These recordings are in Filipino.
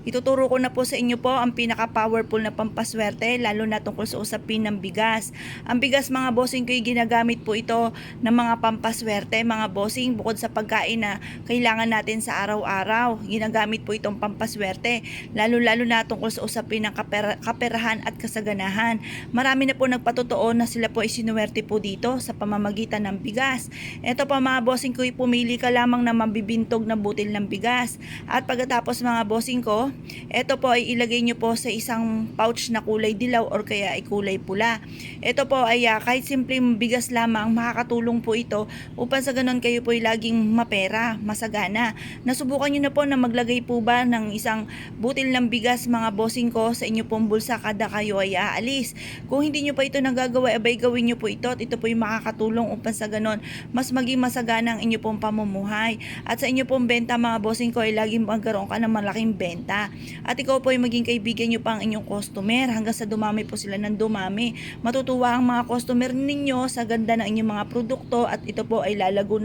Ituturo ko na po sa inyo po ang pinaka-powerful na pampaswerte lalo na tungkol sa usapin ng bigas. Ang bigas mga bossing ko ginagamit po ito ng mga pampaswerte mga bossing bukod sa pagkain na kailangan natin sa araw-araw. Ginagamit po itong pampaswerte lalo na tungkol sa usapin ng kaperahan at kasaganahan. Marami na po nagpatotoo na sila po ay sinuwerte po dito sa pamamagitan ng bigas. Ito po mga bossing ko, pumili ka lamang na mabibintog na butil ng bigas at pagkatapos mga bossing ko, ito po ay ilagay nyo po sa isang pouch na kulay dilaw or kaya ay kulay pula. Ito po ay kahit simpleng bigas lamang, makakatulong po ito upang sa ganon kayo po ay laging mapera, masagana. Nasubukan nyo na po na maglagay po ba ng isang butil ng bigas mga bossing ko sa inyo pong bulsa kada kayo ay aalis. Kung hindi nyo pa ito nagagawa, abay gawin nyo po ito at ito po ay makakatulong upang sa ganon mas maging masagana ang inyo pong pamumuhay. At sa inyo pong benta mga bossing ko ay laging magkaroon ka ng malaking benta. At ikaw po ay maging kaibigan nyo pa ang inyong customer hanggang sa dumami po sila ng dumami. Matutuwa ang mga customer ninyo sa ganda ng inyong mga produkto at ito po ay lalago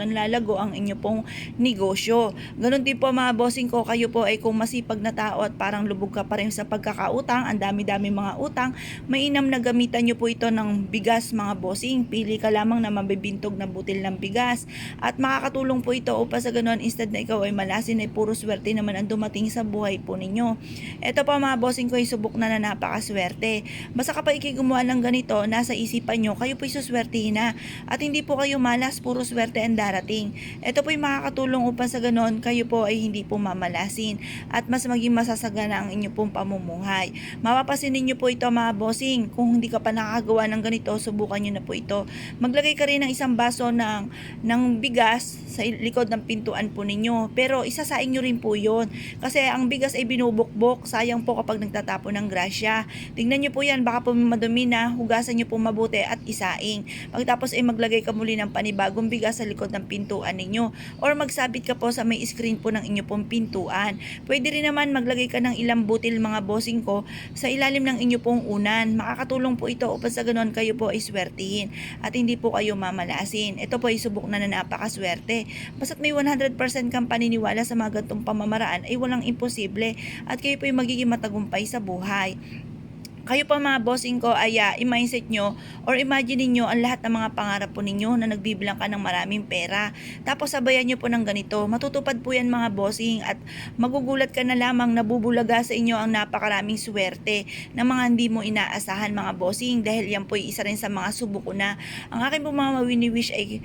ang inyong pong negosyo. Ganon din po mga bossing ko, kayo po ay kung masipag na tao at parang lubog ka pa rin sa pagkakautang, ang dami-dami mga utang, mainam na gamitan nyo po ito ng bigas mga bossing. Pili ka lamang na mabibintog na butil ng bigas at makakatulong po ito upang sa ganon instead na ikaw ay malasin ay puro swerte naman ang dumating sa buhay po ninyo. Ito pa mga bossing ko ay subok na napakaswerte. Basta kapag gumawa ng ganito, nasa isipan nyo, kayo po ay suswertihin na at hindi po kayo malas, puro swerte ang darating. Ito po ay makakatulong upang sa ganon kayo po ay hindi po mamalasin at mas maging masasagana ang inyo pong pamumuhay. Mapapasin ninyo po ito mga bossing, kung hindi ka pa nakagawa ng ganito, subukan nyo na po ito. Maglagay ka rin ng isang baso ng bigas sa likod ng pintuan po ninyo, pero isasaing nyo rin po yun kasi ang bigas ay binubukbok, sayang po kapag nagtatapon ng grasya. Tingnan nyo po yan, baka po madumi na, hugasan nyo po mabuti at isaing. Pagkatapos ay maglagay ka muli ng panibagong bigas sa likod ng pintuan ninyo or magsabit ka po sa may screen po ng inyo pong pintuan. Pwede rin naman maglagay ka ng ilang butil mga bossing ko sa ilalim ng inyo pong unan. Makakatulong po ito upang sa ganon kayo po ay swertihin at hindi po kayo mamalasin. Ito po ay subok na napakaswerte. Basta't may 100% kang paniniwala sa mga gantong pamamaraan ay walang imposible at kayo po ay magiging matagumpay sa buhay. Kayo pa mga bossing ko ay i-mindset nyo or imagine niyo ang lahat ng mga pangarap po ninyo na nagbibilang ka ng maraming pera. Tapos sabayan nyo po ng ganito. Matutupad po yan mga bossing at magugulat ka na lamang nabubulaga sa inyo ang napakaraming swerte na mga hindi mo inaasahan mga bossing dahil yan po ay isa rin sa mga subok ko na. Ang aking po mga wini-wish ay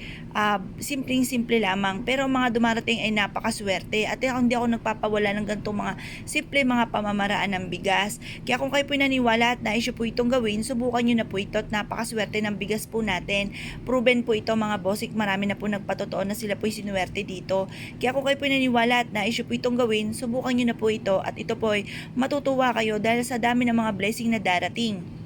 simpleng-simple lamang pero mga dumarating ay napakaswerte at hindi ako nagpapawala ng ganitong mga simple mga pamamaraan ng bigas. Kaya kung kayo po naniwala at na-issue po itong gawin, subukan nyo na po ito at napakaswerte ng bigas po natin. Proven po ito mga bossing, marami na po nagpatotoo na sila po sinuwerte dito. Kaya kung kayo po naniwala at na-issue po itong gawin, subukan nyo na po ito at ito po ay matutuwa kayo dahil sa dami ng mga blessing na darating.